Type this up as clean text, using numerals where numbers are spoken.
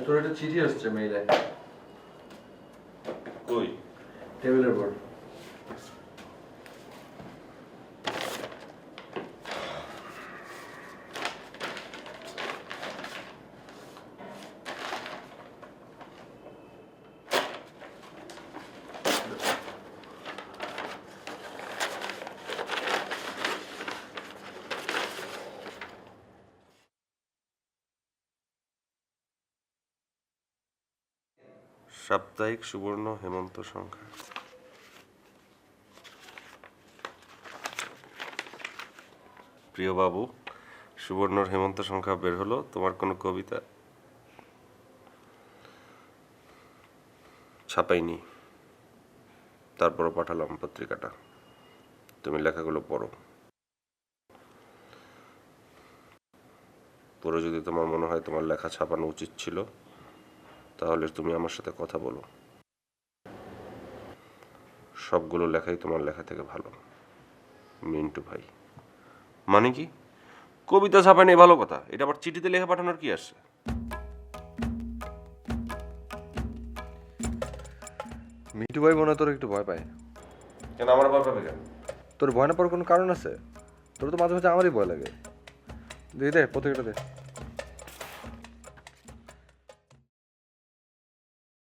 তোর একটা চিঠি আসছে মেইলে। কই? টেবিলের উপর। সাপ্তাহিক সুবর্ণ হেমন্ত সংখ্যা। প্রিয় বাবু, সুবর্ণর হেমন্ত সংখ্যা বের হলো। তোমার কোনো কবিতা ছাপাইনি, তারপরও পাঠালাম পত্রিকাটা। তুমি লেখাগুলো পড়ো। পরে যদি তোমার মনে হয় তোমার লেখা ছাপানো উচিত ছিল, তাহলে তুমি আমার সাথে কথা বলো। সবগুলো লেখাই তোমার লেখা থেকে ভালো, মিন্টু ভাই। মানে কি? কবিতা ছাপানি ভালো কথা, এটা আবার চিঠিতে লেখা পাঠানোর কি আসছে? মিঠু ভাই মনে হয় তোর একটু ভয় পায়। কেন আমার ভয় পাবে কেন? তোর ভয় না পাওয়ার কোনো কারণ আছে? তোর তো মাঝে মাঝে আমারই ভয় লাগে। দে পত্রিকাটা দে।